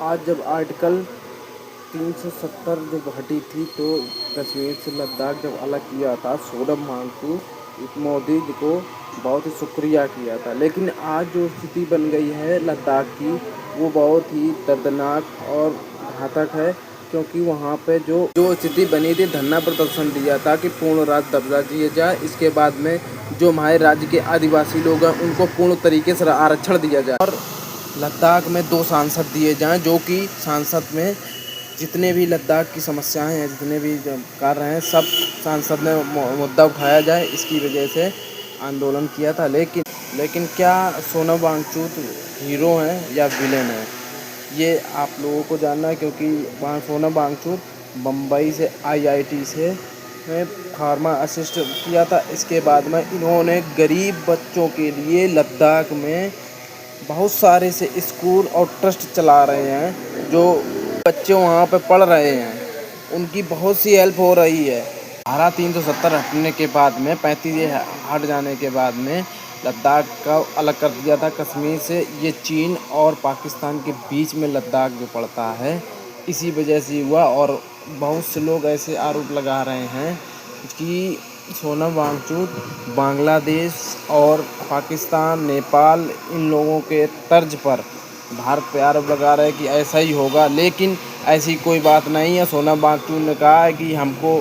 आज जब आर्टिकल 370 जब हटी थी तो कश्मीर से लद्दाख जब अलग किया था, सोनम वांगचुक मोदी जी को बहुत ही शुक्रिया किया था। लेकिन आज जो स्थिति बन गई है लद्दाख की, वो बहुत ही दर्दनाक और घातक है, क्योंकि वहाँ पे जो जो स्थिति बनी थी, धरना प्रदर्शन दिया था कि पूर्ण राज्य दर्जा दिया जाए। इसके बाद में जो हमारे राज्य के आदिवासी लोग हैं उनको पूर्ण तरीके से आरक्षण दिया जाए और लद्दाख में 2 सांसद दिए जाएं, जो कि सांसद में जितने भी लद्दाख की समस्याएं हैं, जितने भी जो कार्य हैं, सब सांसद ने मुद्दा उठाया जाए। इसकी वजह से आंदोलन किया था। लेकिन क्या सोनम वांगचुक हीरो हैं या विलेन हैं, ये आप लोगों को जानना है, क्योंकि वहाँ सोनम वांगचुक बम्बई से आईआईटी से में फार्मा असिस्ट किया था। इसके बाद में इन्होंने गरीब बच्चों के लिए लद्दाख में बहुत सारे से स्कूल और ट्रस्ट चला रहे हैं। जो बच्चे वहाँ पे पढ़ रहे हैं उनकी बहुत सी हेल्प हो रही है। धारा 370 हटने के बाद में 35 हट जाने के बाद में लद्दाख का अलग कर दिया था कश्मीर से। ये चीन और पाकिस्तान के बीच में लद्दाख जो पड़ता है, इसी वजह से हुआ। और बहुत से लोग ऐसे आरोप लगा रहे हैं कि सोनम वांगचुक बांग्लादेश और पाकिस्तान, नेपाल, इन लोगों के तर्ज पर भारत पे आरोप लगा रहे हैं कि ऐसा ही होगा। लेकिन ऐसी कोई बात नहीं है। सोनम वांगचुक ने कहा है कि हमको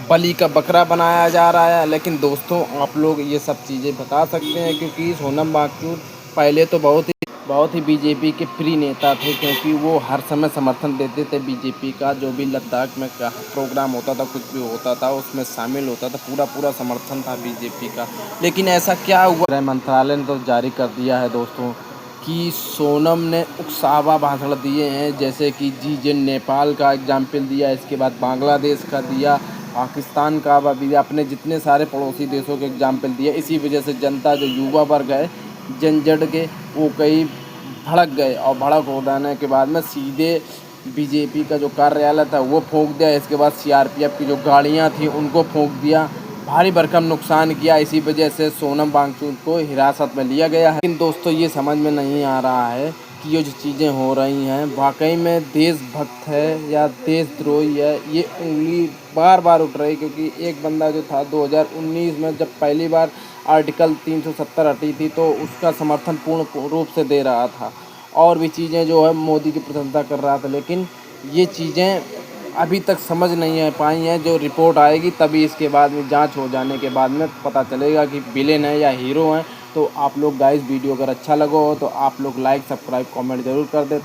बलि का बकरा बनाया जा रहा है। लेकिन दोस्तों, आप लोग ये सब चीज़ें बता सकते हैं, क्योंकि सोनम वांगचुक पहले तो बहुत ही बीजेपी के प्रिय नेता थे, क्योंकि वो हर समय समर्थन देते थे बीजेपी का। जो भी लद्दाख में का प्रोग्राम होता था, कुछ भी होता था, उसमें शामिल होता था, पूरा समर्थन था बीजेपी का। लेकिन ऐसा क्या हुआ, गृह मंत्रालय ने तो जारी कर दिया है दोस्तों कि सोनम ने उकसावा भाषण दिए हैं, जैसे कि नेपाल का एग्जाम्पल दिया, इसके बाद बांग्लादेश का दिया, पाकिस्तान का भी, अपने जितने सारे पड़ोसी देशों के एग्जाम्पल दिए। इसी वजह से जनता, जो युवा वर्ग है जनजड़ के, वो कई भड़क गए और भड़क हो जाने के बाद में सीधे बीजेपी का जो कार्यालय था वो फूंक दिया। इसके बाद सीआरपीएफ की जो गाड़ियां थी उनको फूंक दिया। भारी भरकम नुकसान किया। इसी वजह से सोनम वांगचुक को हिरासत में लिया गया है। लेकिन दोस्तों, ये समझ में नहीं आ रहा है कि ये जो चीज़ें हो रही हैं वाकई में देशभक्त है या देशद्रोही है। ये उंगली बार बार उठ रही, क्योंकि एक बंदा जो था 2019 में जब पहली बार आर्टिकल 370 हटी थी तो उसका समर्थन पूर्ण रूप से दे रहा था, और भी चीज़ें जो है मोदी की प्रशंसा कर रहा था। लेकिन ये चीज़ें अभी तक समझ नहीं आ पाई हैं। जो रिपोर्ट आएगी तभी इसके बाद में जांच हो जाने के बाद में पता चलेगा कि विलेन है या हीरो हैं। तो आप लोग गाइस, वीडियो अगर अच्छा लगा हो तो आप लोग लाइक, सब्सक्राइब, कमेंट ज़रूर कर दें।